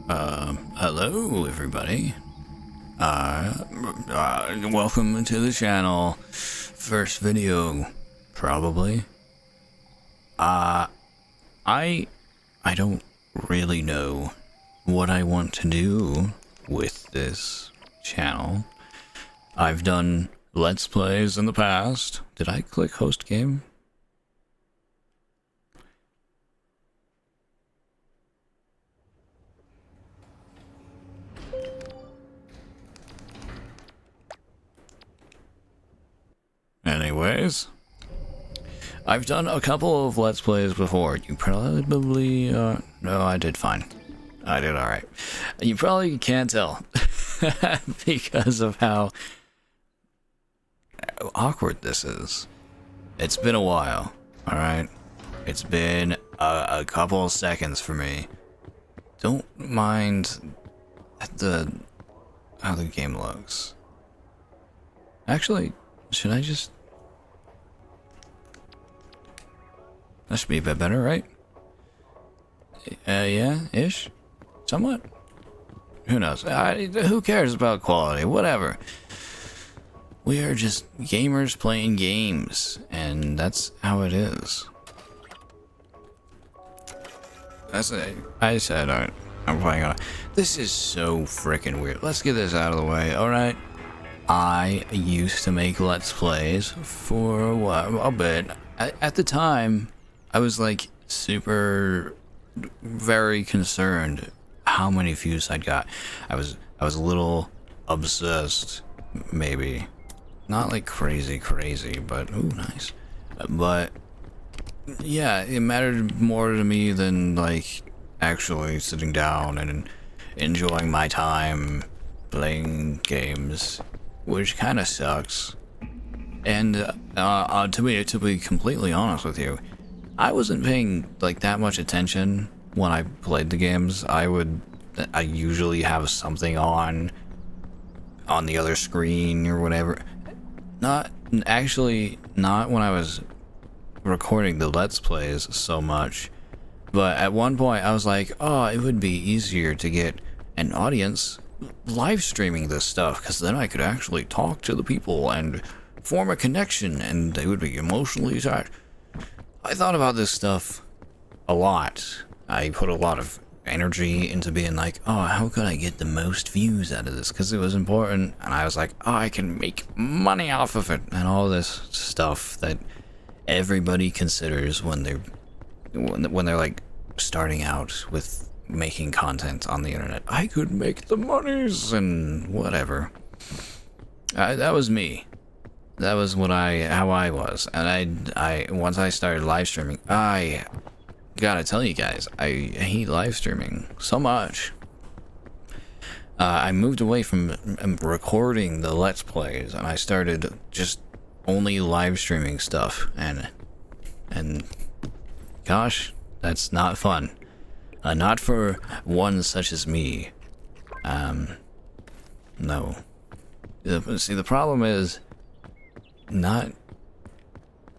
Hello everybody. Welcome to the channel. First video, probably. I don't really know what I want to do with this channel. I've done Let's Plays in the past. Did I click host game? Anyways, I've done a couple of Let's Plays before. You probably, no, I did fine. I did alright. You probably can't tell because of how awkward this is. It's been a while, alright? It's been a couple of seconds for me. Don't mind how the game looks. Actually, should I just... That should be a bit better, right? Yeah, ish? Somewhat? Who knows? Who cares about quality? Whatever. We are just gamers playing games, and that's how it is. That's it. I said, I'm playing on it. This is so freaking weird. Let's get this out of the way, alright? I used to make Let's Plays for a bit. At the time, I was like very concerned how many views I'd got. I was a little obsessed, maybe. Not like crazy, but ooh, nice. But yeah, it mattered more to me than like actually sitting down and enjoying my time playing games, which kind of sucks. And to be completely honest with you, I wasn't paying like that much attention when I played the games. I usually have something on the other screen or whatever. Not when I was recording the Let's Plays so much, but at one point I was like, oh, it would be easier to get an audience live streaming this stuff, because then I could actually talk to the people and form a connection and they would be emotionally attached. I thought about this stuff a lot. I put a lot of energy into being like, oh, how could I get the most views out of this, because it was important, and I was like, oh, I can make money off of it, and all this stuff that everybody considers when they're like starting out with making content on the internet. I could make the monies and whatever. That was me. That was how I was. And I once I started live streaming, I gotta tell you guys, I hate live streaming so much. I moved away from recording the Let's Plays, and I started just only live streaming stuff, and gosh, that's not fun. Not for one such as me. No. See, the problem is I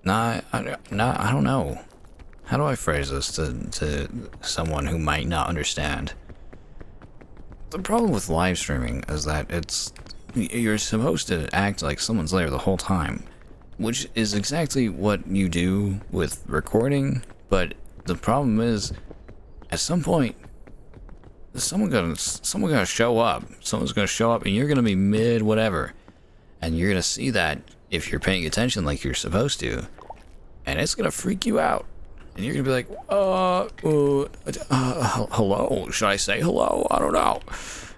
don't know. How do I phrase this to someone who might not understand? The problem with live streaming is that you're supposed to act like someone's there the whole time, which is exactly what you do with recording, but the problem is, at some point, someone's gonna show up. Someone's gonna show up, and you're gonna be mid whatever, and you're gonna see that if you're paying attention like you're supposed to, and it's gonna freak you out, and you're gonna be like, hello? Should I say hello? I don't know,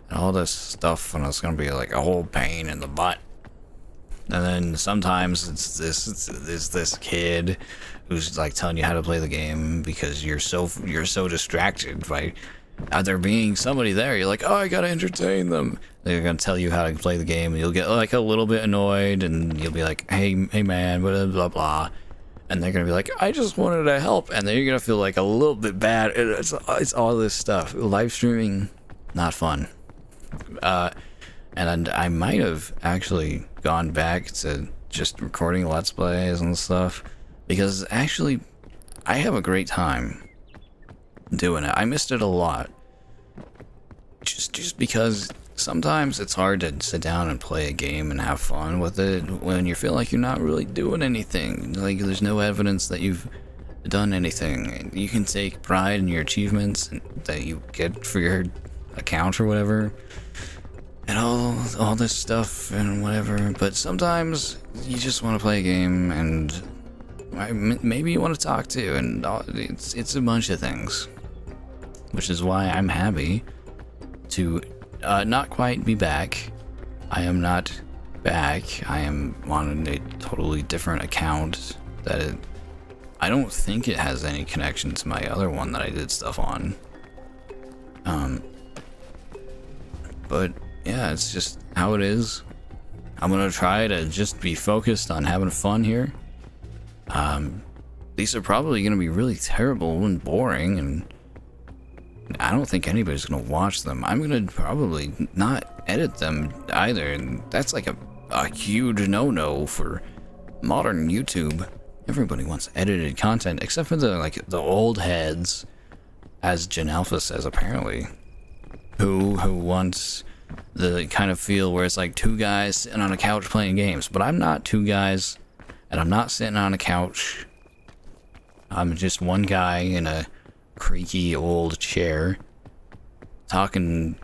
and all this stuff, and it's gonna be like a whole pain in the butt. And then sometimes it's this kid who's like telling you how to play the game because you're so distracted by there being somebody there. You're like, oh, I gotta entertain them. They're gonna tell you how to play the game, and you'll get like a little bit annoyed, and you'll be like, hey man, blah blah blah, and they're gonna be like, I just wanted to help, and then you're gonna feel like a little bit bad. It's all this stuff. Live streaming, not fun. And I might have actually gone back to just recording Let's Plays and stuff, because actually I have a great time doing it. I missed it a lot. just because sometimes it's hard to sit down and play a game and have fun with it when you feel like you're not really doing anything. Like there's no evidence that you've done anything. You can take pride in your achievements that you get for your account or whatever, and all this stuff and whatever. But sometimes you just want to play a game, and maybe you want to talk to, and it's a bunch of things, which is why I'm happy to not quite be back. I am not back. I am on a totally different account that I don't think it has any connection to my other one that I did stuff on. But yeah, it's just how it is. I'm gonna try to just be focused on having fun here. These are probably gonna be really terrible and boring, and I don't think anybody's gonna watch them. I'm gonna probably not edit them either, and that's like a huge no-no for modern YouTube. Everybody wants edited content, except for the old heads, as Gen Alpha says apparently, who wants the kind of feel where it's like two guys sitting on a couch playing games. But I'm not two guys, and I'm not sitting on a couch. I'm just one guy in a creaky old chair talking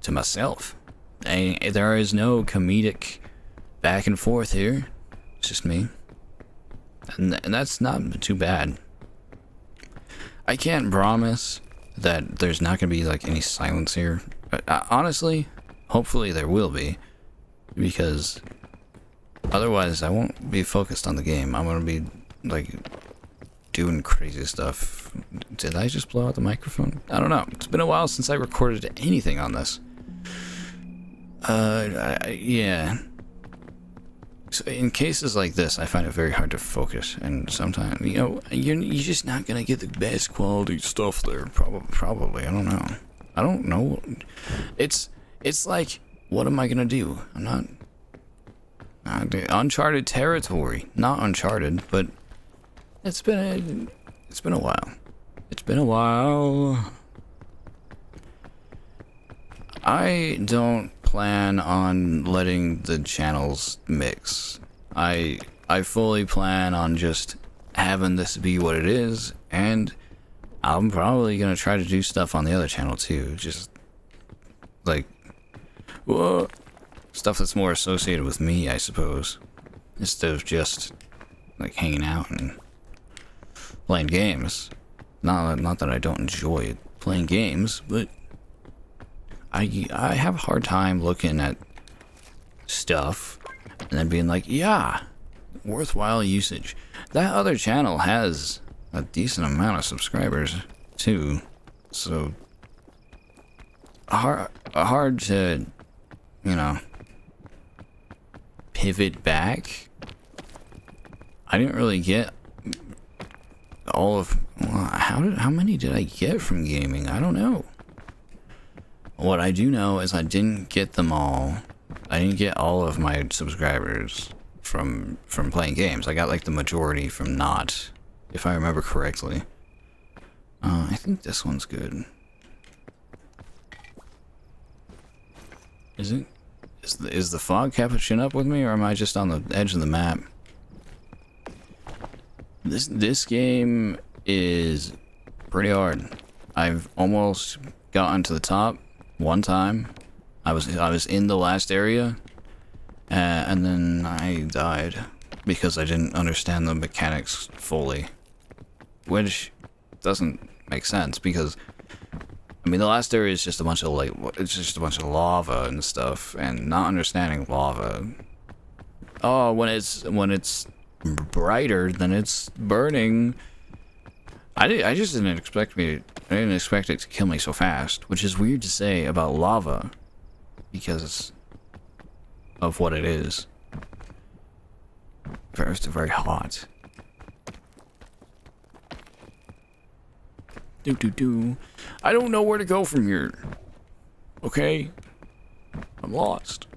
to myself. And there is no comedic back and forth here. It's just me. And that's not too bad. I can't promise that there's not gonna be like any silence here. Honestly, hopefully there will be, because otherwise I won't be focused on the game. I'm gonna be like doing crazy stuff. Did I just blow out the microphone? I don't know. It's been a while since I recorded anything on this. Yeah. So in cases like this, I find it very hard to focus, and sometimes, you know, you're just not gonna get the best quality stuff there. Probably. I don't know. It's like, what am I gonna do? I'm not uncharted territory. Not Uncharted, but it's been a while. It's been a while. I don't plan on letting the channels mix. I fully plan on just having this be what it is, and I'm probably gonna try to do stuff on the other channel too. Just like, whoa, stuff that's more associated with me, I suppose, instead of just like hanging out and playing games. Not that I don't enjoy playing games, but I have a hard time looking at stuff and then being like, yeah, worthwhile usage. That other channel has a decent amount of subscribers too, so hard to, you know, pivot back. I didn't really get all of, well, how many did I get from gaming? I don't know. What I do know is I didn't get them all. I didn't get all of my subscribers from playing games. I got like the majority from not, if I remember correctly. I think this one's good. Is it? Is the fog catching up with me, or am I just on the edge of the map? This game is pretty hard. I've almost gotten to the top one time. I was in the last area, and then I died because I didn't understand the mechanics fully, which doesn't make sense because, I mean, the last area is just a bunch of like, it's just a bunch of lava and stuff, and not understanding lava. Oh, when it's brighter than it's burning. I just didn't expect it to kill me so fast, which is weird to say about lava because of what it is. It's very hot. I don't know where to go from here. Okay? I'm lost.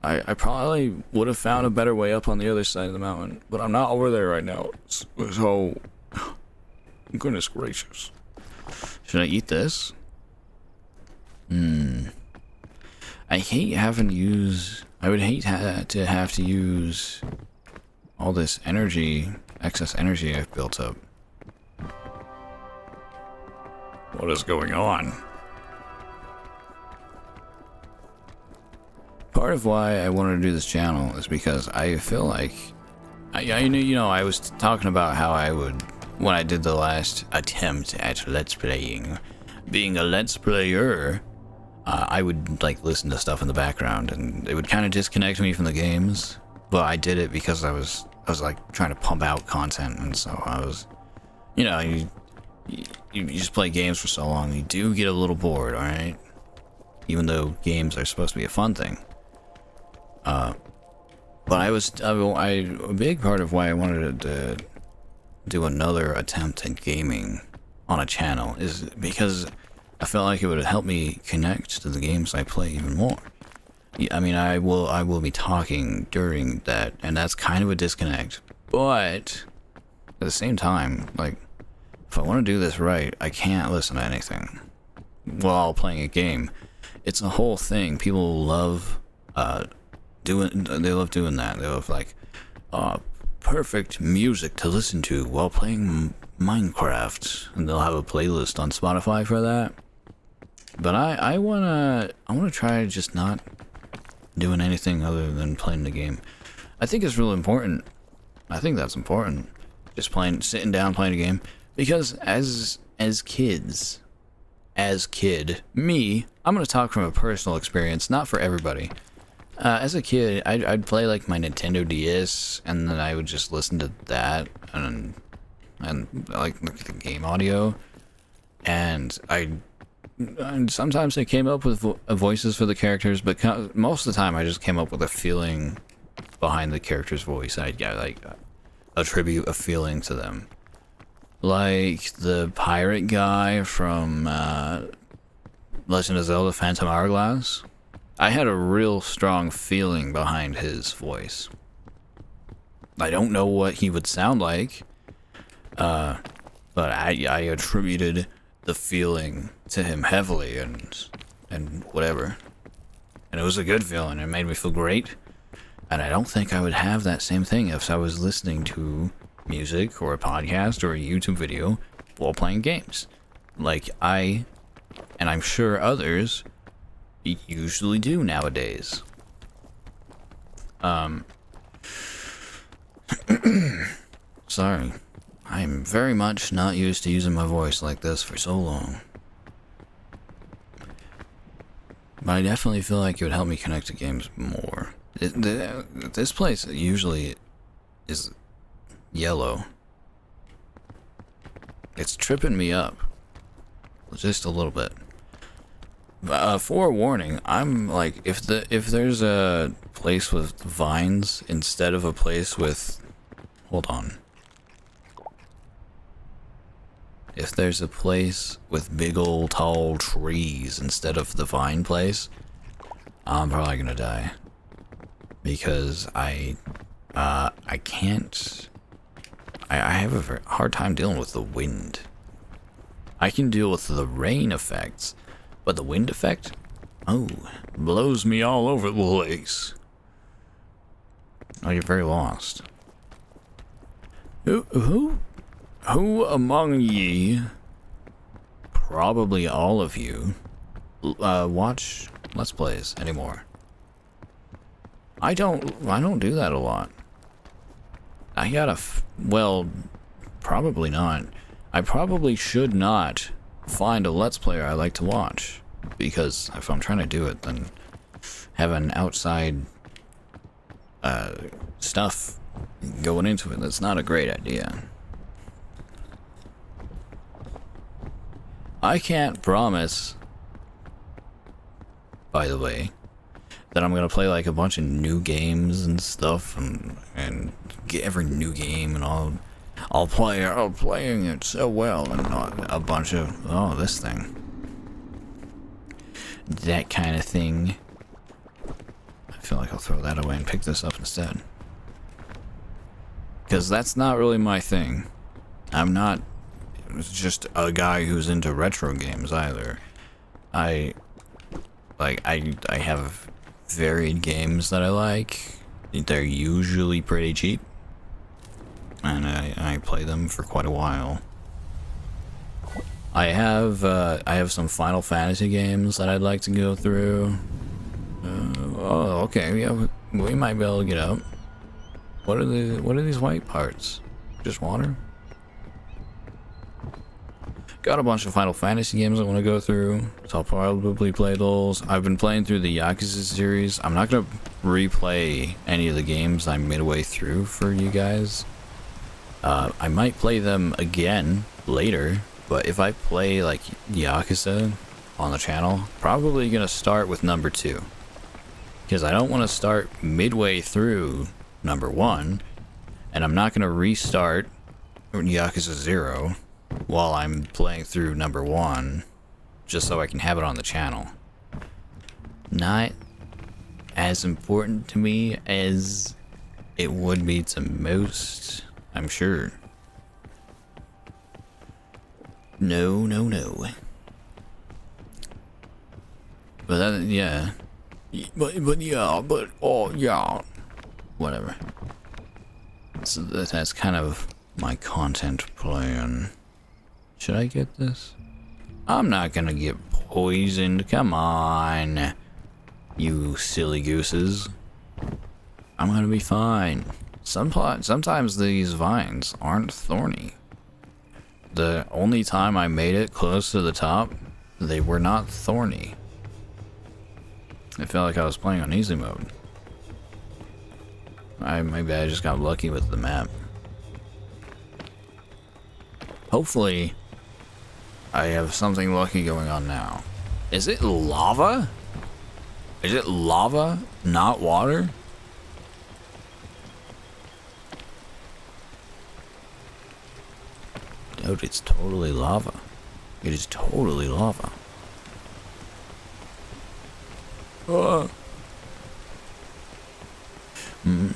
I probably would have found a better way up on the other side of the mountain, but I'm not over there right now. So, goodness gracious. Should I eat this? I hate having to use. I would hate to have to use all this energy, excess energy I've built up. What is going on? Part of why I wanted to do this channel is because I feel like I knew, I was talking about how I would, when I did the last attempt at Let's Playing, being a Let's Player, I would like listen to stuff in the background and it would kind of disconnect me from the games. But I did it because I was like trying to pump out content, and so I was, you just play games for so long, you do get a little bored, alright? Even though games are supposed to be a fun thing. But a big part of why I wanted to do another attempt at gaming on a channel is because I felt like it would help me connect to the games I play even more. I mean, I will be talking during that, and that's kind of a disconnect. But at the same time, like, if I want to do this right, I can't listen to anything while playing a game. It's a whole thing. People love doing that. They love like perfect music to listen to while playing Minecraft, and they'll have a playlist on Spotify for that. But I wanna try just not doing anything other than playing the game. I think it's really important. I think that's important. Just sitting down, playing a game. Because as me, I'm gonna talk from a personal experience, not for everybody. As a kid, I'd play like my Nintendo DS, and then I would just listen to that and like the game audio, and sometimes I came up with voices for the characters, but most of the time I just came up with a feeling behind the character's voice. I'd like attribute a feeling to them. Like the pirate guy from Legend of Zelda Phantom Hourglass. I had a real strong feeling behind his voice. I don't know what he would sound like, but I attributed the feeling to him heavily and whatever. And it was a good feeling. It made me feel great. And I don't think I would have that same thing if I was listening to music or a podcast or a YouTube video while playing games. Like and I'm sure others usually do nowadays. Sorry. I'm very much not used to using my voice like this for so long. But I definitely feel like it would help me connect to games more. This place usually is yellow. It's tripping me up. Just a little bit. Forewarning, I'm like, if there's a place with vines instead of a place with... Hold on. If there's a place with big old tall trees instead of the vine place, I'm probably gonna die. Because I can't... I have a very hard time dealing with the wind. I can deal with the rain effects, but the wind effect? Oh, blows me all over the place. Oh, you're very lost. Who among ye, probably all of you, watch Let's Plays anymore? I don't do that a lot. I gotta, well, probably not. I probably should not find a Let's Player I like to watch, because if I'm trying to do it, then having outside stuff going into it, that's not a great idea. I can't promise, by the way, that I'm gonna play like a bunch of new games and stuff, and get every new game, and I'll playing it so well, and not a bunch of this thing, that kind of thing. I feel like I'll throw that away and pick this up instead, because that's not really my thing. I'm not just a guy who's into retro games either. I Like, I have varied games that I like. They're usually pretty cheap. And I play them for quite a while. I have some Final Fantasy games that I'd like to go through. Oh, okay, yeah, we might be able to get out. What are these white parts? Just water? Got a bunch of Final Fantasy games I want to go through, so I'll probably play those. I've been playing through the Yakuza series. I'm not gonna replay any of the games I'm midway through for you guys. I might play them again later, but if I play like Yakuza on the channel, probably gonna start with number 2. Because I don't want to start midway through number 1, and I'm not gonna restart Yakuza 0 while I'm playing through number 1 just so I can have it on the channel. Not as important to me as it would be to most, I'm sure. No. But that, yeah. Oh yeah. Whatever. So that's kind of my content plan. Should I get this? I'm not gonna get poisoned. Come on, you silly gooses. I'm gonna be fine. Sometimes these vines aren't thorny. The only time I made it close to the top, they were not thorny. It felt like I was playing on easy mode. Maybe I just got lucky with the map. Hopefully, I have something lucky going on now. Is it lava? Is it lava, not water? Dude, it's totally lava. It is totally lava.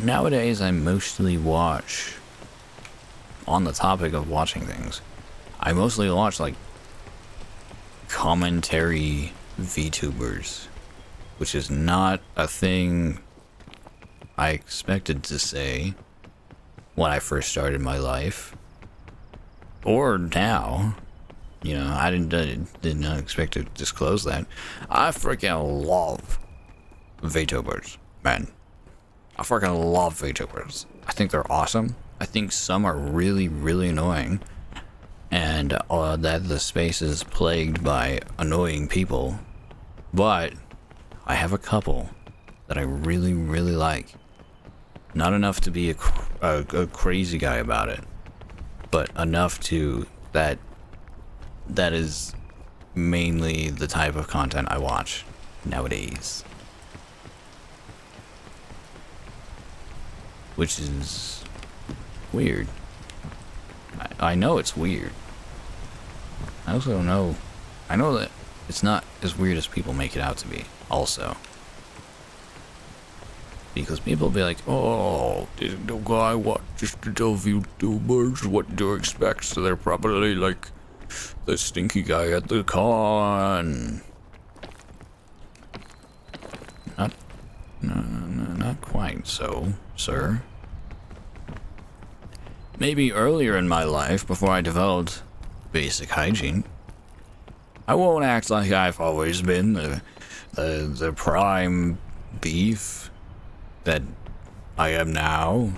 Nowadays, I mostly watch, on the topic of watching things, I mostly watch like commentary VTubers, which is not a thing I expected to say when I first started my life, or now. You know, I did not expect to disclose that. I freaking love VTubers, man. I freaking love VTubers. I think they're awesome. I think some are really, really annoying, and that the space is plagued by annoying people. But I have a couple that I really, really like. Not enough to be a crazy guy about it, but enough to that is mainly the type of content I watch nowadays. Which is weird. I know it's weird. I also know, I know that it's not as weird as people make it out to be, also. Because people be like, oh, this guy watches the VTubers, what do you expect? So they're probably like the stinky guy at the con. Not quite so, sir. Maybe earlier in my life, before I developed basic hygiene, I won't act like I've always been the prime beef that I am now.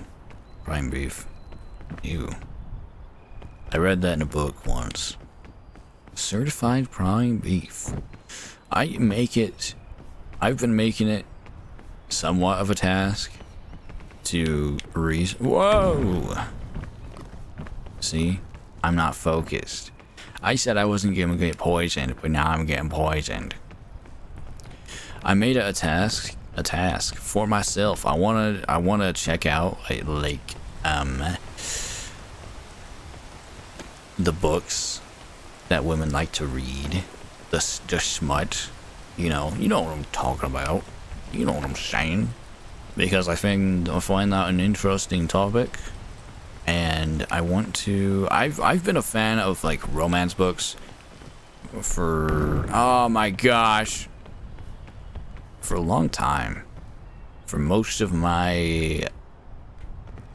Prime beef. Ew. I read that in a book once. Certified prime beef. I've been making it somewhat of a task to whoa! See? I'm not focused. I said I wasn't gonna get poisoned, but now I'm getting poisoned. I made it a task for myself. I wanna check out like the books that women like to read, the smut. You know what I'm talking about. You know what I'm saying. Because I find that an interesting topic, and I want to. I've been a fan of like romance books for. Oh my gosh. for a long time, for most of my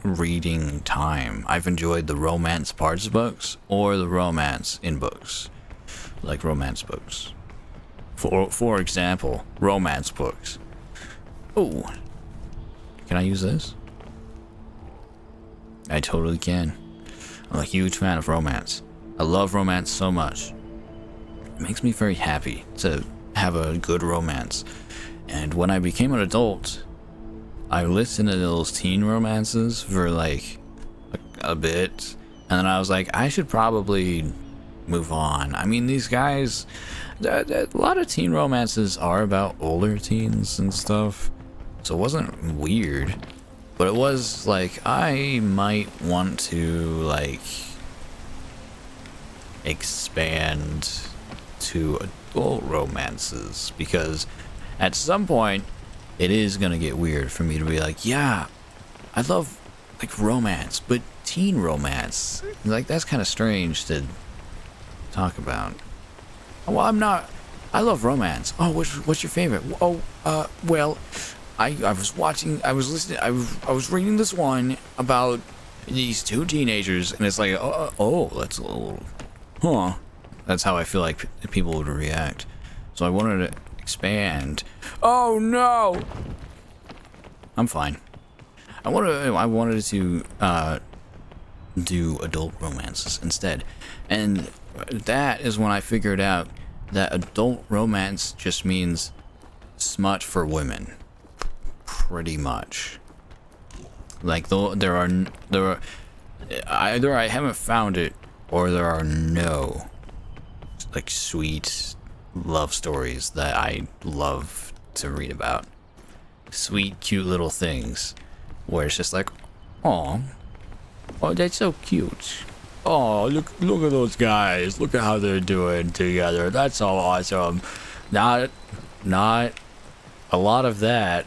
reading time, I've enjoyed the romance parts of books or the romance in books, like romance books. For example, romance books. Oh, can I use this? I totally can. I'm a huge fan of romance. I love romance so much. It makes me very happy to have a good romance. And when I became an adult, I listened to those teen romances for like a bit, and then I was like, I should probably move on. I mean, these guys, a lot of teen romances are about older teens and stuff, so it wasn't weird, but it was like, I might want to like expand to adult romances, because at some point it is gonna get weird for me to be like, yeah, I love like romance, but teen romance, like that's kind of strange to talk about. Well, I love romance. Oh, what's your favorite? Oh, well, I was reading this one about these two teenagers, and it's like, oh, that's a little, huh? That's how I feel like people would react. So I wanted to expand. Oh no! I'm fine. I wanted to do adult romances instead, and that is when I figured out that adult romance just means smut for women, pretty much. Like there are either I haven't found it, or there are no like sweet love stories that I love to read about. Sweet, cute little things where it's just like, oh, that's so cute. Oh, look at those guys. Look at how they're doing together. That's so awesome. Not a lot of that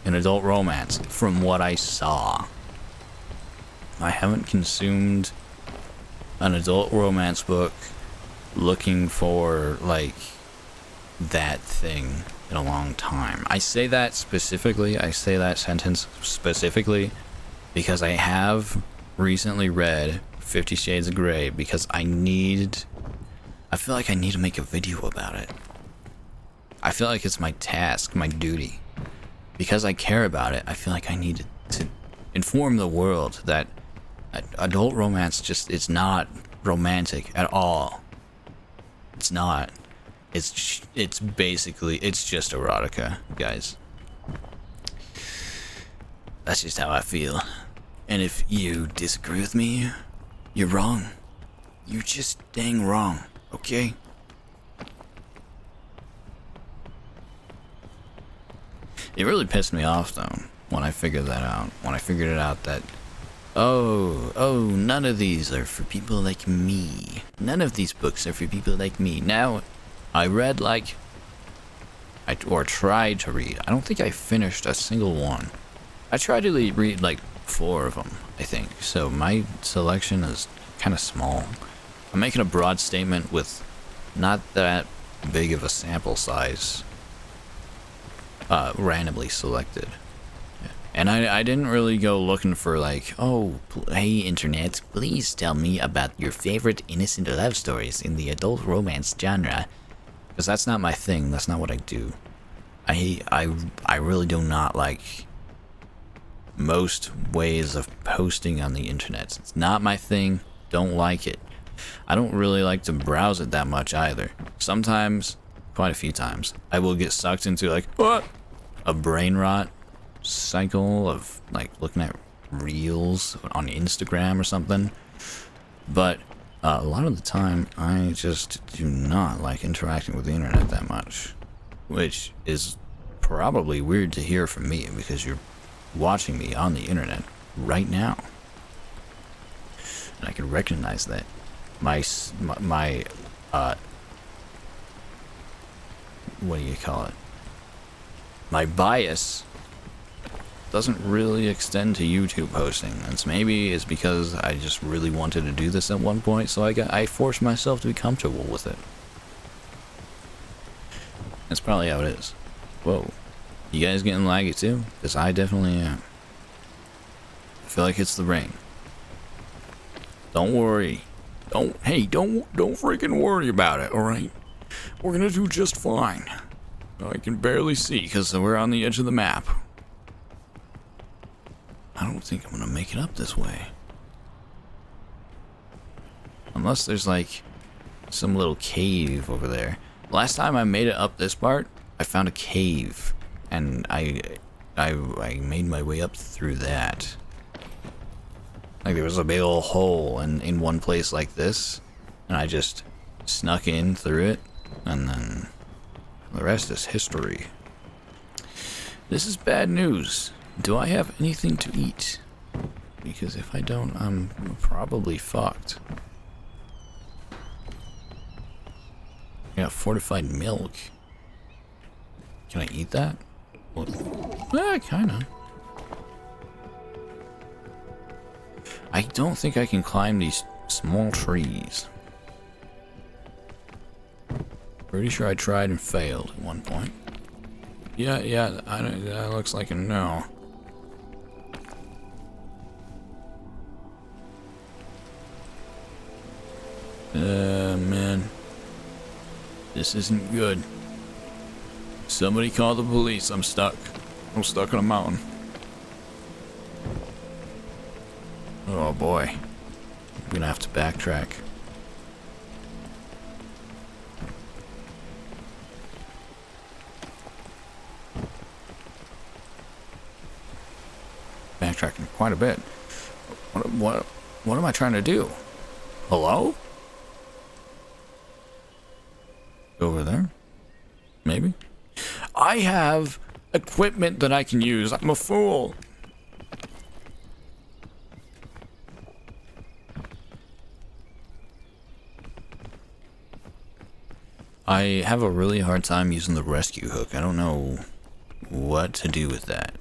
in adult romance from what I saw. I haven't consumed an adult romance book looking for like that thing in a long time. I say that sentence specifically because I have recently read 50 Shades of Grey, because I feel like I need to make a video about it. I feel like it's my task, my duty. Because I care about it, I feel like I need to inform the world that adult romance it's not romantic at all. It's not. It's basically, it's just erotica, guys. That's just how I feel. And if you disagree with me, you're wrong. You're just dang wrong, okay? It really pissed me off though when I figured that out. When I figured it out that, oh, none of these are for people like me. None of these books are for people like me. Now, I read or tried to read. I don't think I finished a single one. I tried to read like 4 of them, I think. So my selection is kind of small. I'm making a broad statement with not that big of a sample size, randomly selected. And I didn't really go looking for like, oh, hey internet, please tell me about your favorite innocent love stories in the adult romance genre. Because that's not my thing, that's not what I do. I really do not like most ways of posting on the internet. It's not my thing, don't like it. I don't really like to browse it that much either. Sometimes, quite a few times, I will get sucked into like, what? A brain rot cycle of like looking at reels on Instagram or something. But a lot of the time, I just do not like interacting with the internet that much. Which is probably weird to hear from me, because you're watching me on the internet right now. And I can recognize that. My what do you call it? My bias doesn't really extend to YouTube posting. Maybe it's because I just really wanted to do this at one point, so I forced myself to be comfortable with it. That's probably how it is. Whoa, You guys getting laggy too? Because I definitely am. I feel like it's the rain. Don't worry. Don't freaking worry about it, alright? We're gonna do just fine. I can barely see because we're on the edge of the map. I don't think I'm gonna make it up this way. Unless there's like some little cave over there. Last time I made it up this part, I found a cave. And I made my way up through that. Like there was a big old hole in one place like this. And I just snuck in through it. And then the rest is history. This is bad news. Do I have anything to eat? Because if I don't, I'm probably fucked. I got fortified milk. Can I eat that? Well, kinda. I don't think I can climb these small trees. Pretty sure I tried and failed at one point. Yeah, that looks like a no. Man. This isn't good. Somebody call the police. I'm stuck. I'm stuck on a mountain. Oh boy. I'm gonna have to backtrack. Backtracking quite a bit. What am I trying to do? Hello? Over there? Maybe? I have equipment that I can use. I'm a fool. I have a really hard time using the rescue hook. I don't know what to do with that.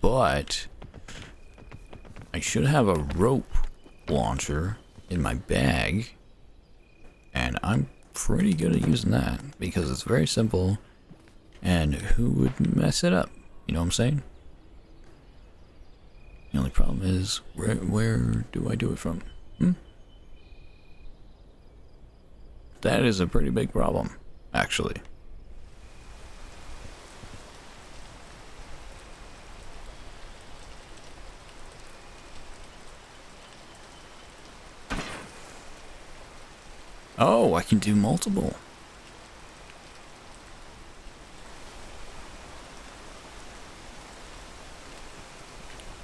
But I should have a rope launcher in my bag. And I'm pretty good at using that because it's very simple. And who would mess it up? You know what I'm saying? The only problem is, where do I do it from? That is a pretty big problem, actually. Oh, I can do multiple.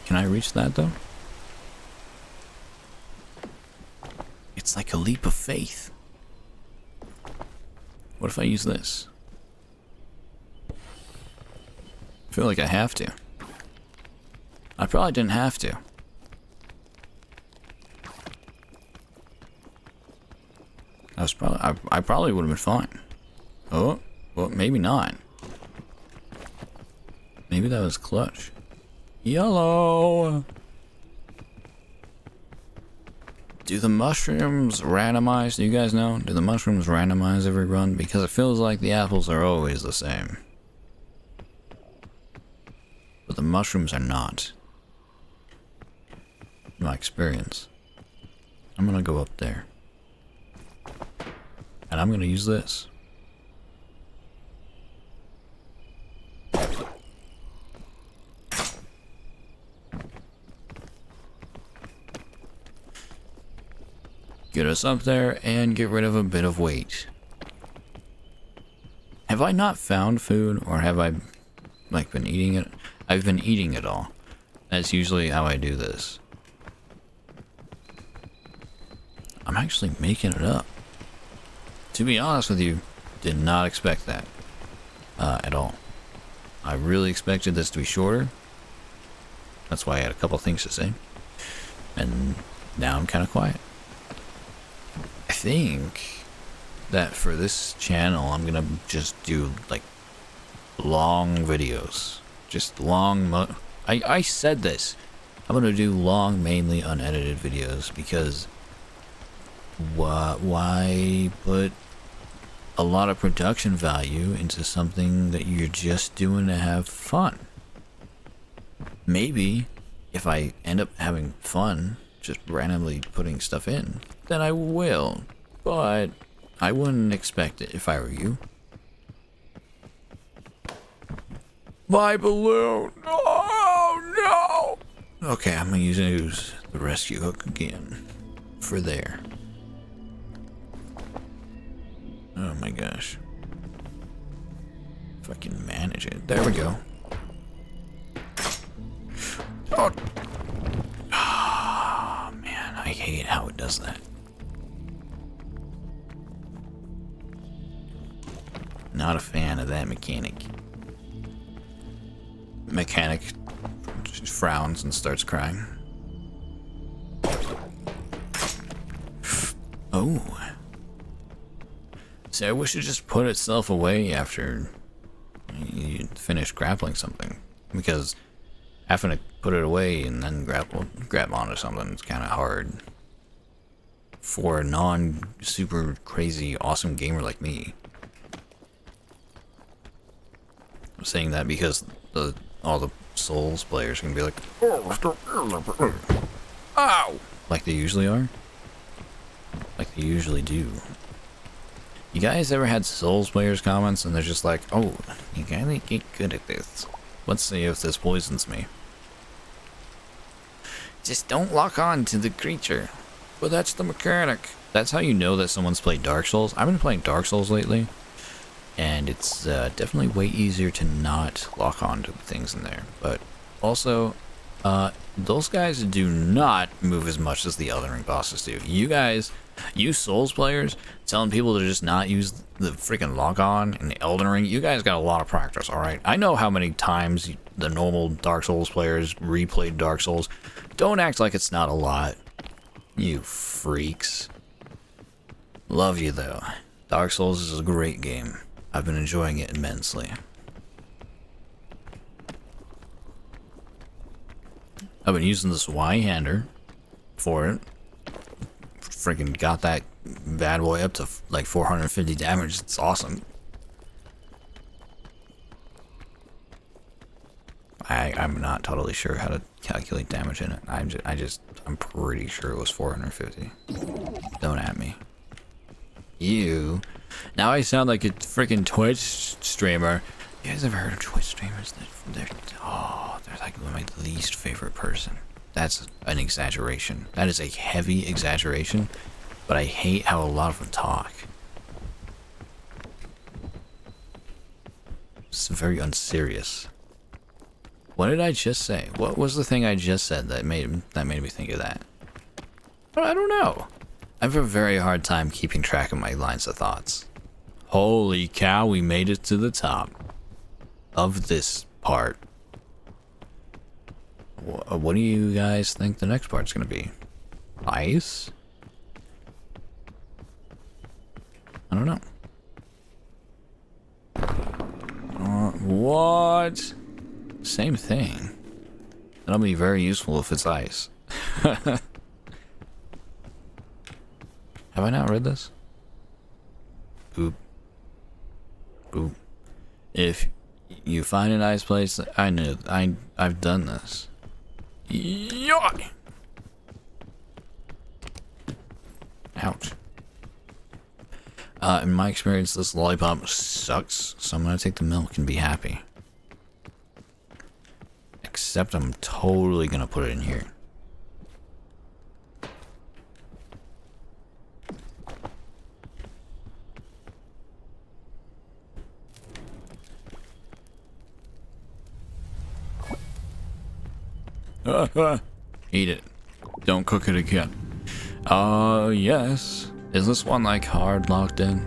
Can I reach that though? It's like a leap of faith. What if I use this? I feel like I have to. I probably didn't have to. I probably would have been fine. Oh, well, maybe not. Maybe that was clutch. Yellow! Do the mushrooms randomize? Do you guys know? Do the mushrooms randomize every run? Because it feels like the apples are always the same. But the mushrooms are not. In my experience. I'm gonna go up there. And I'm gonna use this. Get us up there and get rid of a bit of weight. Have I not found food, or have I like been eating it? I've been eating it all. That's usually how I do this. I'm actually making it up. To be honest with you, did not expect that at all. I really expected this to be shorter. That's why I had a couple things to say. And now I'm kind of quiet. I think that for this channel, I'm gonna just do like long videos. Just long, I said this. I'm gonna do long, mainly unedited videos because why put a lot of production value into something that you're just doing to have fun. Maybe if I end up having fun just randomly putting stuff in, then I will, but I wouldn't expect it if I were you. My balloon! Oh no! Okay, I'm gonna use the rescue hook again for there. Oh my gosh. If I can manage it. There we go. Oh. Oh man, I hate how it does that. Not a fan of that mechanic. Mechanic frowns and starts crying. Oh. See, I wish it just put itself away after you finish grappling something. Because having to put it away and then grab onto something is kind of hard. For a non-super crazy awesome gamer like me. I'm saying that because all the Souls players can be like, ow! Like they usually are. Like they usually do. You guys ever had Souls players comments and they're just like, oh, you gotta get good at this. Let's see if this poisons me. Just don't lock on to the creature. But that's the mechanic. That's how you know that someone's played Dark Souls. I've been playing Dark Souls lately. And it's definitely way easier to not lock on to things in there. But also, those guys do not move as much as the Elden Ring bosses do. You guys, you Souls players, telling people to just not use the freaking lock on in the Elden Ring, you guys got a lot of practice, alright? I know how many times the normal Dark Souls players replayed Dark Souls. Don't act like it's not a lot. You freaks. Love you though. Dark Souls is a great game. I've been enjoying it immensely. I've been using this Y-hander for it. Freaking got that bad boy up to like 450 damage. It's awesome. I'm not totally sure how to calculate damage in it. I'm pretty sure it was 450. Don't at me. You. Now I sound like a freaking Twitch streamer. You guys ever heard of Twitch streamers? They're like my least favorite person. That's an exaggeration. That is a heavy exaggeration, but I hate how a lot of them talk. It's very unserious. What did I just say? What was the thing I just said that made me think of that? I don't know. I have a very hard time keeping track of my lines of thoughts. Holy cow, we made it to the top of this part. What do you guys think the next part's gonna be? Ice? I don't know. What? Same thing. That'll be very useful if it's ice. Have I not read this? Boop. Boop. If you find a nice place, I've done this. Yoy! Ouch. In my experience, this lollipop sucks, so I'm gonna take the milk and be happy. Except I'm totally gonna put it in here. Eat it. Don't cook it again. Yes. Is this one like hard locked in?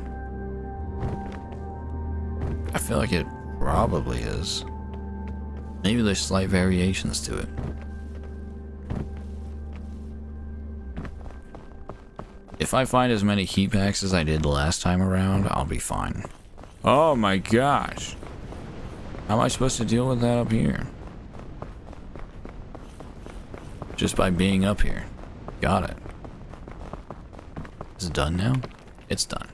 I feel like it probably is. Maybe there's slight variations to it. If I find as many heat packs as I did the last time around, I'll be fine. Oh my gosh. How am I supposed to deal with that up here? Just by being up here. Got it. Is it done now? It's done.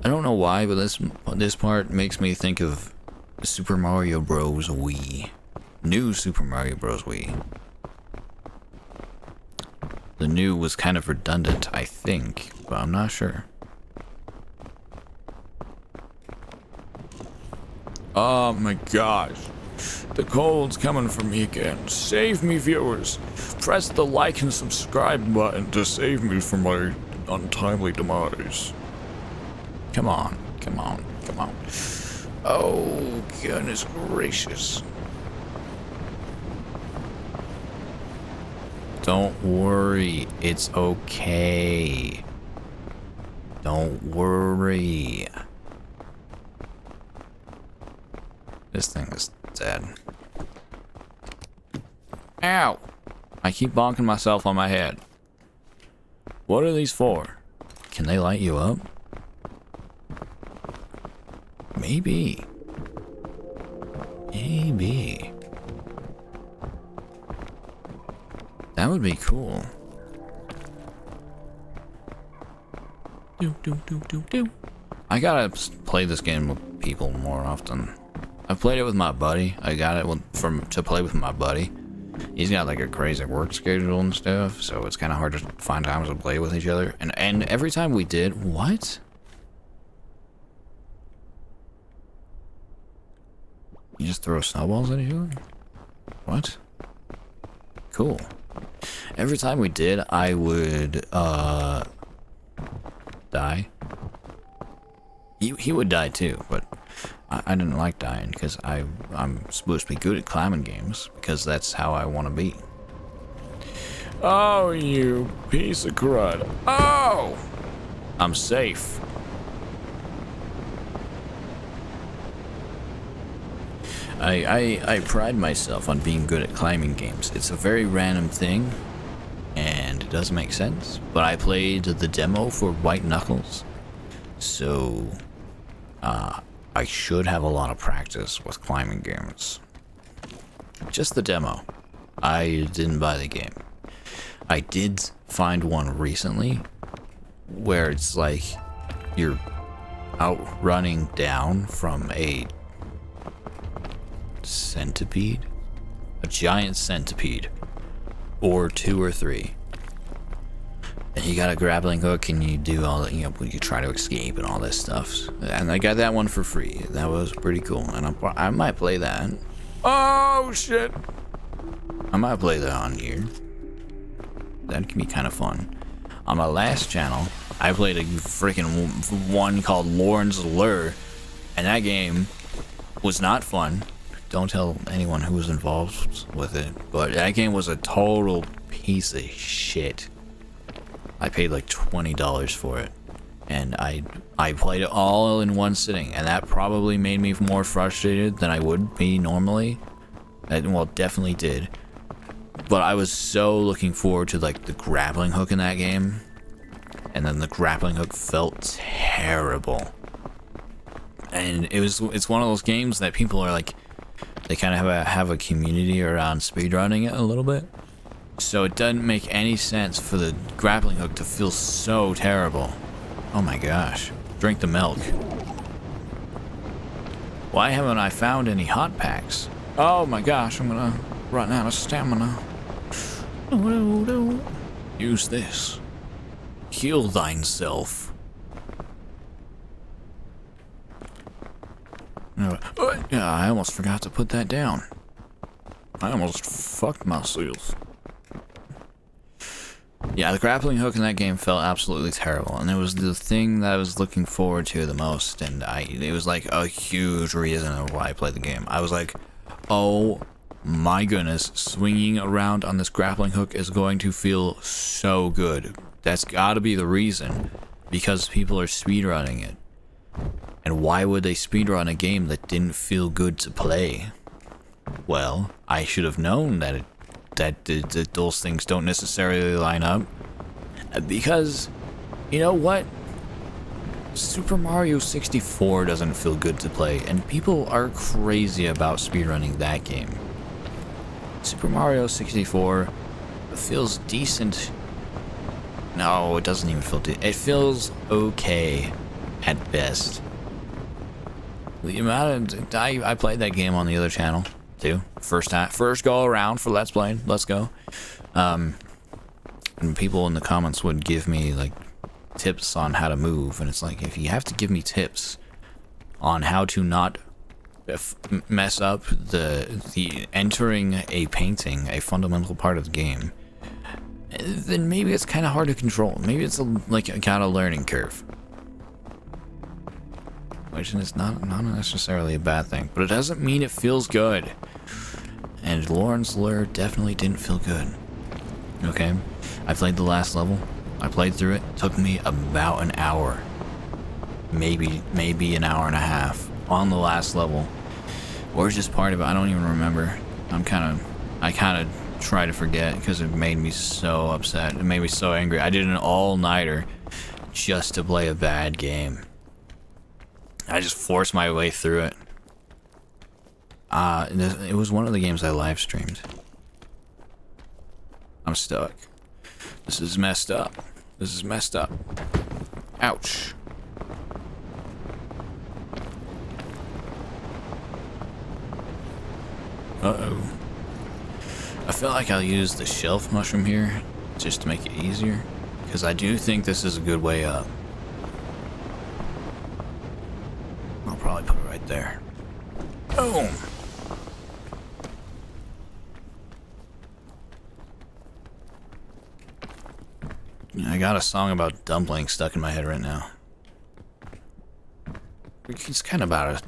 I don't know why, but this part makes me think of Super Mario Bros. Wii. New Super Mario Bros. Wii. The new was kind of redundant, I think, but I'm not sure. Oh my gosh. The cold's coming for me again. Save me, viewers. Press the like and subscribe button to save me from my untimely demise. Come on, come on, come on. Oh, goodness gracious. Don't worry, it's okay. Don't worry. This thing is dead. Ow! I keep bonking myself on my head. What are these for? Can they light you up? Maybe. Maybe. That would be cool. I gotta play this game with people more often. I've played it with my buddy. I got it to play with my buddy. He's got like a crazy work schedule and stuff, so it's kind of hard to find times to play with each other. And every time we did, what? You just throw snowballs at each other? What? Cool. Every time we did, I would die. He would die too, but I didn't like dying because I'm supposed to be good at climbing games because that's how I want to be. Oh, you piece of crud. Oh! I'm safe. I pride myself on being good at climbing games. It's a very random thing, and it doesn't make sense, but I played the demo for White Knuckles, so I should have a lot of practice with climbing games. Just the demo. I didn't buy the game. I did find one recently where it's like you're outrunning down from a centipede, a giant centipede, or 2 or 3, and you got a grappling hook and you do all that, you try to escape and all this stuff. And I got that one for free. That was pretty cool, and I might play that. Oh shit! I might play that on here. That can be kind of fun. On my last channel, I played a freaking one called Lauren's Lure, and that game was not fun. Don't tell anyone who was involved with it, but that game was a total piece of shit. I paid like $20 for it, and I played it all in one sitting, and that probably made me more frustrated than I would be normally. Well, definitely did. But I was so looking forward to like the grappling hook in that game, and then the grappling hook felt terrible. And it's one of those games that people are like, they kind of have a community around speedrunning it a little bit. So it doesn't make any sense for the grappling hook to feel so terrible. Oh my gosh. Drink the milk. Why haven't I found any hot packs? Oh my gosh, I'm gonna run out of stamina. Use this. Heal thyself. Yeah, I almost forgot to put that down. I almost fucked myself. Yeah, the grappling hook in that game felt absolutely terrible, and it was the thing that I was looking forward to the most, and it was like a huge reason of why I played the game. I was like, oh my goodness, swinging around on this grappling hook is going to feel so good. That's gotta be the reason, because people are speedrunning it. And why would they speedrun a game that didn't feel good to play? Well, I should have known that those things don't necessarily line up. Because, you know what? Super Mario 64 doesn't feel good to play, and people are crazy about speedrunning that game. Super Mario 64 feels decent. No, it doesn't even feel decent. It feels okay. at best. The amount of I played that game on the other channel too. First go around for Let's Play. Let's go. And people in the comments would give me like tips on how to move, and it's like, if you have to give me tips on how to not mess up the entering a painting, a fundamental part of the game, then maybe it's kind of hard to control. Maybe it's like a kind of learning curve, which is not necessarily a bad thing, but it doesn't mean it feels good. And Lauren's Lure definitely didn't feel good. Okay, I played the last level. I played through it. Took me about an hour, maybe an hour and a half on the last level, or just part of it. I don't even remember. I kind of try to forget because it made me so upset. It made me so angry. I did an all-nighter just to play a bad game. I just forced my way through it. It was one of the games I live streamed. I'm stuck. This is messed up. This is messed up. Ouch. Uh-oh. I feel like I'll use the shelf mushroom here just to make it easier, because I do think this is a good way up. I'll probably put it right there. Boom! I got a song about dumplings stuck in my head right now. It's kind of about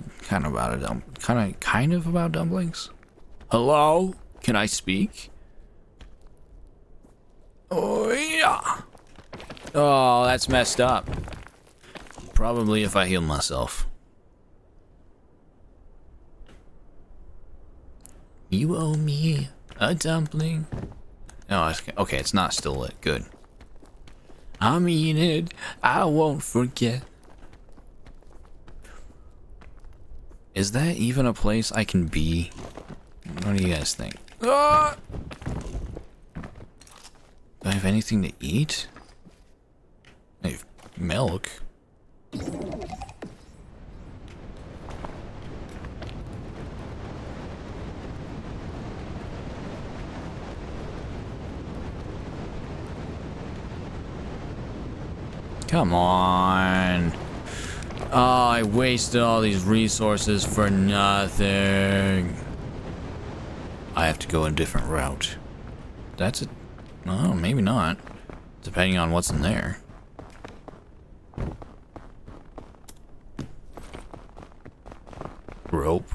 dumplings. Hello? Can I speak? Oh yeah. Oh, that's messed up. Probably if I heal myself. You owe me a dumpling. Oh, okay, it's not still lit. Good. I mean it. I won't forget. Is that even a place I can be? What do you guys think? Ah! Do I have anything to eat? I have milk. Come on. Oh, I wasted all these resources for nothing. I have to go a different route. That's it. Oh, maybe not. Depending on what's in there. Rope.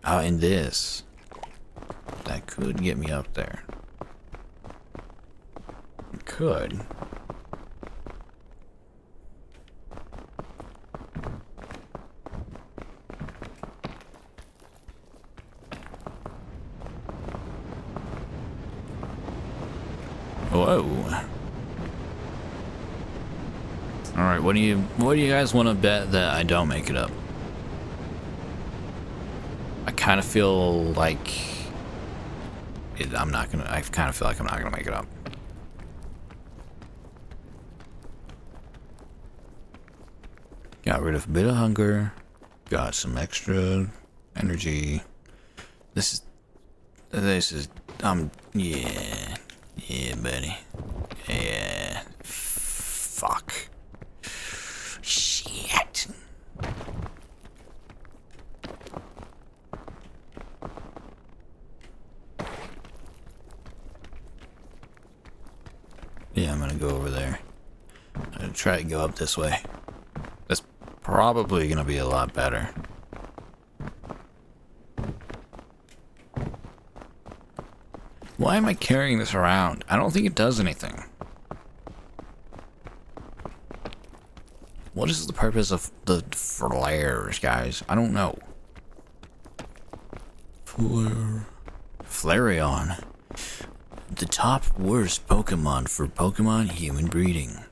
Oh, and this. That could get me up there. It could. Whoa. Alright, what do you guys want to bet that I don't make it up? I kind of feel like I kind of feel like I'm not gonna make it up. Got rid of a bit of hunger. Got some extra energy. This is yeah, buddy. Yeah. Fuck. Shit. Yeah, I'm gonna go over there. I'm gonna try to go up this way. That's probably gonna be a lot better. Why am I carrying this around? I don't think it does anything. What is the purpose of the flares, guys? I don't know. Flareon. The top worst Pokemon for Pokemon human breeding.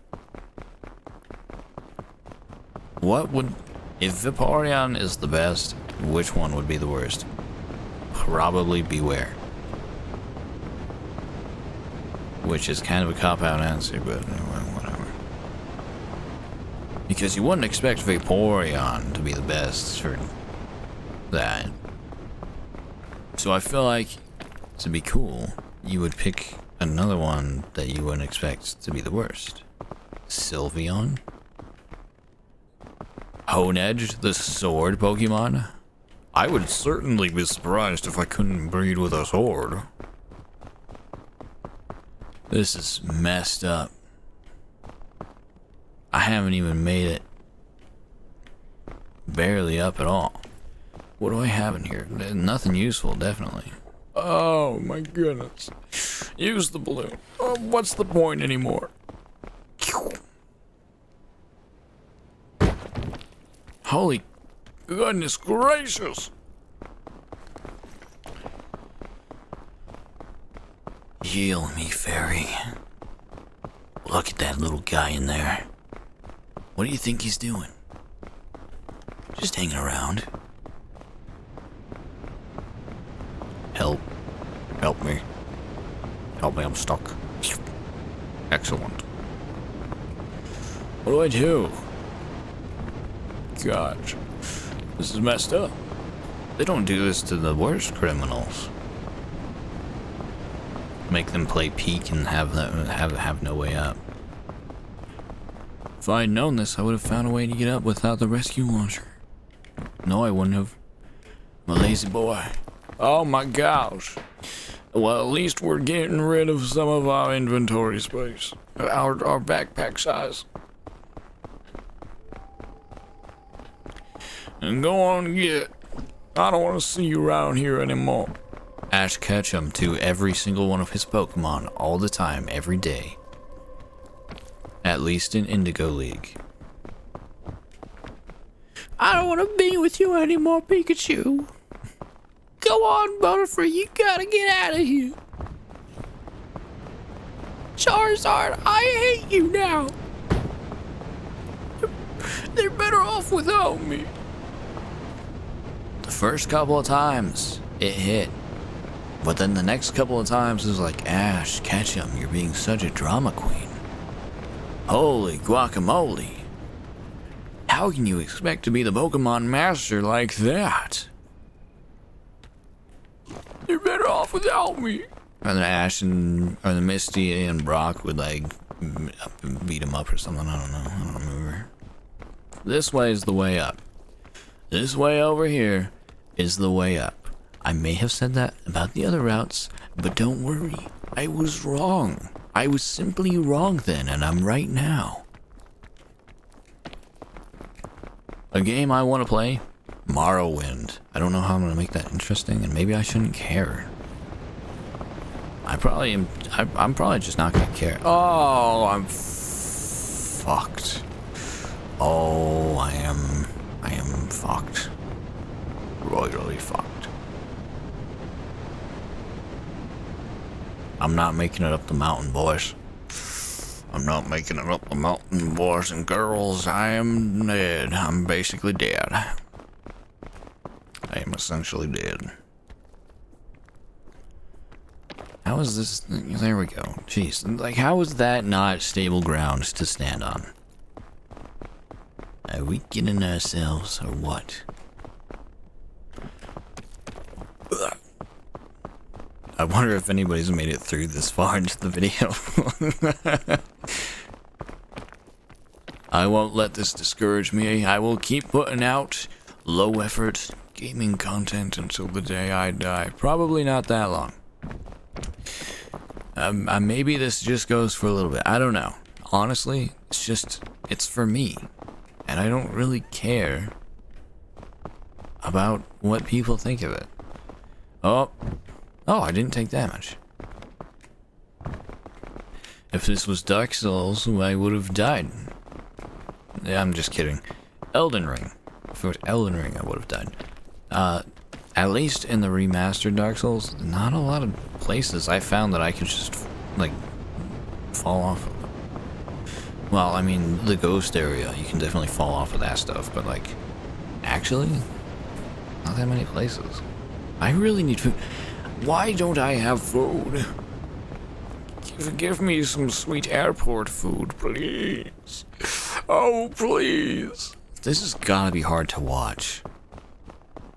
What would... If Vaporeon is the best, which one would be the worst? Probably Beware. Which is kind of a cop-out answer, but whatever. Because you wouldn't expect Vaporeon to be the best for that. So I feel like, to be cool, you would pick another one that you wouldn't expect to be the worst. Sylveon? Honedge, the sword Pokemon? I would certainly be surprised if I couldn't breed with a sword. This is messed up. I haven't even made it barely up at all. What do I have in here? Nothing useful, definitely. Oh my goodness. Use the balloon. What's the point anymore? Holy goodness gracious. Heal me, fairy. Look at that little guy in there. What do you think he's doing? Just hanging around. Help. Help me. Help me, I'm stuck. Excellent. What do I do? Gosh. This is messed up. They don't do this to the worst criminals. Make them play peek and have no way up. If I had known this, I would have found a way to get up without the rescue launcher. No, I wouldn't have. I'm a lazy boy. Oh my gosh. Well, at least we're getting rid of some of our inventory space. Our backpack size. And go on and get. I don't want to see you around here anymore. Ash Ketchum to every single one of his Pokemon all the time, every day. At least in Indigo League. I don't want to be with you anymore, Pikachu. Go on, Butterfree, you gotta get out of here. Charizard, I hate you now. They're better off without me. The first couple of times, it hit. But then the next couple of times it was like, Ash Ketchum, you're being such a drama queen. Holy guacamole. How can you expect to be the Pokemon master like that? You're better off without me. And then Ash and or the Misty and Brock would like beat him up or something. I don't know. I don't remember. This way is the way up. This way over here is the way up. I may have said that about the other routes, but don't worry. I was wrong. I was simply wrong then, and I'm right now. A game I want to play? Morrowind. I don't know how I'm going to make that interesting, and maybe I shouldn't care. I probably am. I'm probably just not going to care. Oh, I'm fucked. Oh, I am fucked. Royally fucked. I'm not making it up the mountain, boys. I'm not making it up the mountain, boys and girls. I am dead. I'm basically dead. I am essentially dead. How is this? There we go. Jeez. Like, how is that not stable ground to stand on? Are we getting ourselves, or what? Ugh. I wonder if anybody's made it through this far into the video. I won't let this discourage me. I will keep putting out low effort gaming content until the day I die. Probably not that long. Maybe this just goes for a little bit. I don't know. Honestly, it's for me. And I don't really care about what people think of it. Oh, I didn't take damage. If this was Dark Souls, I would have died. Yeah, I'm just kidding. Elden Ring. If it was Elden Ring, I would have died. At least in the remastered Dark Souls, not a lot of places I found that I could just, like, fall off of. Well, I mean, the ghost area, you can definitely fall off of that stuff, but, like, actually, not that many places. I really need food. Why don't I have food? Give me some sweet airport food, please. Oh, please. This has gotta be hard to watch.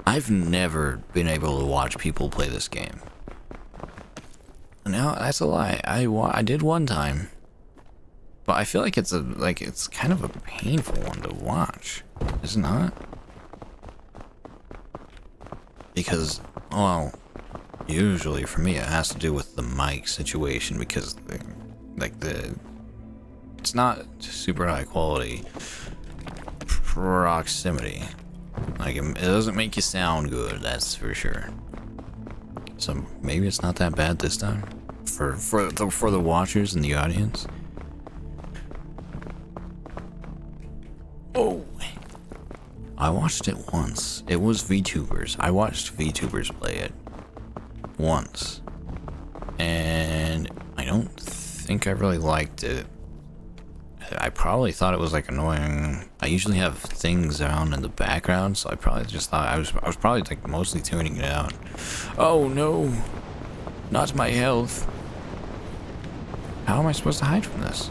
I've never been able to watch people play this game. No, that's a lie. I did one time. But I feel like it's kind of a painful one to watch. Is it not? Because, well, usually for me it has to do with the mic situation because it's not super high quality proximity. Like it doesn't make you sound good, that's for sure. So maybe it's not that bad this time for the watchers and the audience. Oh, I watched it once. It was VTubers. I watched VTubers play it once, and I don't think I really liked it. I probably thought it was like annoying. I usually have things on in the background, so I probably just thought I was probably like mostly tuning it out. Oh no, not my health. How am I supposed to hide from this?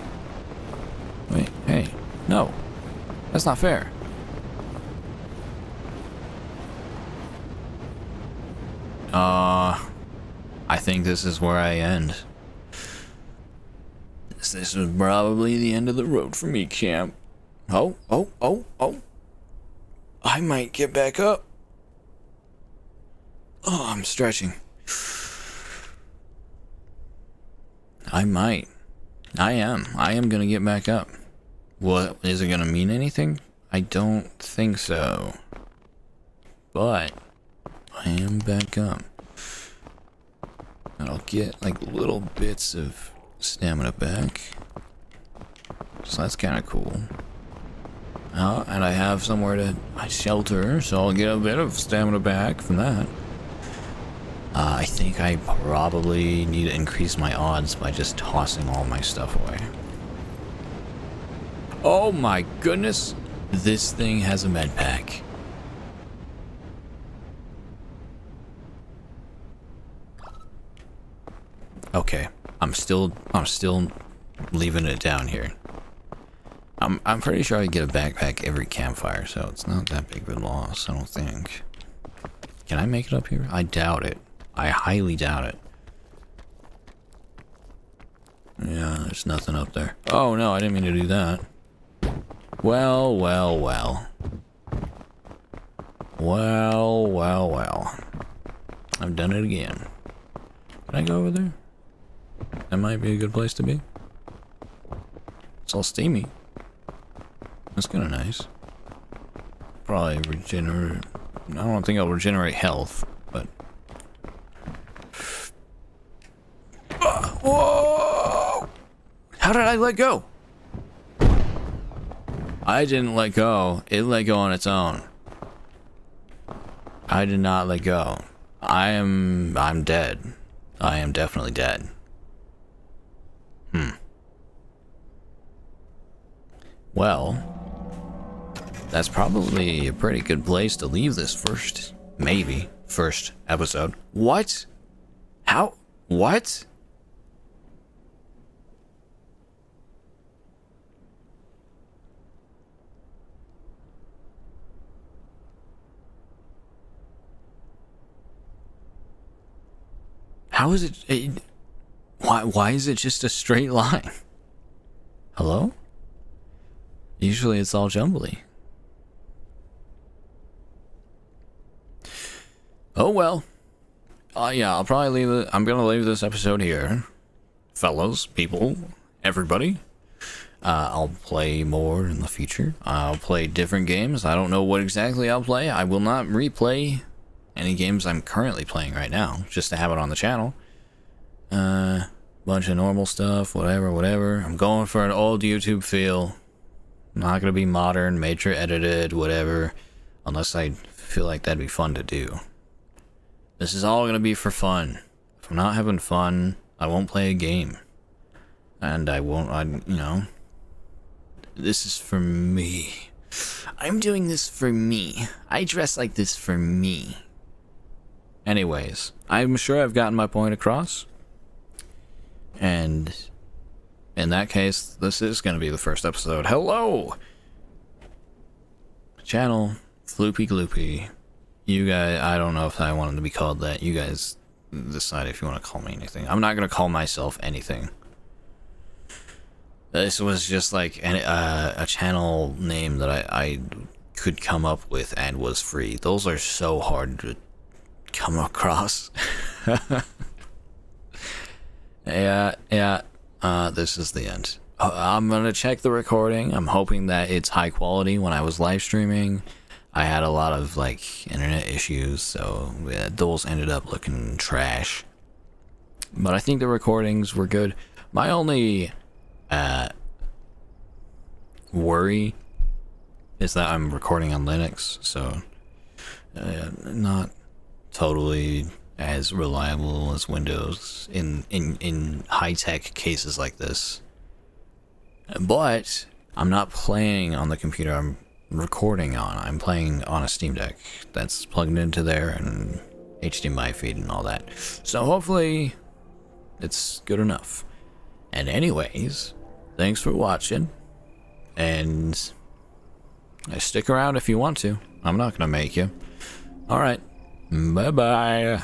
Wait, hey, no, that's not fair. I think this is where I end. This is probably the end of the road for me, champ. Oh. I might get back up. Oh, I'm stretching. I might. I am gonna get back up. What, is it gonna mean anything? I don't think so. But I am back up. And I'll get like little bits of stamina back. So that's kind of cool. And I have somewhere to shelter, so I'll get a bit of stamina back from that. I think I probably need to increase my odds by just tossing all my stuff away. Oh my goodness! This thing has a med pack. Okay, I'm still leaving it down here. I'm pretty sure I get a backpack every campfire, so it's not that big of a loss, I don't think. Can I make it up here? I doubt it. I highly doubt it. Yeah, there's nothing up there. Oh no, I didn't mean to do that. Well. I've done it again. Can I go over there? That might be a good place to be. It's all steamy. That's kind of nice. Probably regenerate. I don't think I'll regenerate health, but. Whoa! How did I let go? I didn't let go. It let go on its own. I did not let go. I'm dead. I am definitely dead. Well, that's probably a pretty good place to leave this first episode. What? How? What? How is it? Why is it just a straight line? Hello? Usually it's all jumbly. Oh well. Yeah, I'll probably leave it. I'm gonna leave this episode here. Fellows, people, everybody. I'll play more in the future. I'll play different games. I don't know what exactly I'll play. I will not replay any games I'm currently playing right now, just to have it on the channel. Bunch of normal stuff, whatever. I'm going for an old YouTube feel. Not gonna be modern, major edited, whatever, unless I feel like that'd be fun to do. This is all gonna be for fun. If I'm not having fun, I won't play a game. And this is for me. I'm doing this for me. I dress like this for me. Anyways, I'm sure I've gotten my point across. And in that case, this is going to be the first episode. Hello! Channel, Floopy Gloopy. You guys, I don't know if I want it to be called that. You guys decide if you want to call me anything. I'm not going to call myself anything. This was just like a channel name that I could come up with and was free. Those are so hard to come across. Yeah, this is the end. I'm gonna check the recording. I'm hoping that it's high quality. When I was live streaming, I had a lot of like internet issues, so yeah, those ended up looking trash. But I think the recordings were good. My only worry is that I'm recording on Linux, so not totally as reliable as Windows in high-tech cases like this. But I'm not playing on the computer I'm recording on. I'm playing on a Steam Deck that's plugged into there and HDMI feed and all that. So hopefully it's good enough. And anyways, thanks for watching, and stick around if you want to. I'm not gonna make you. Alright, bye-bye.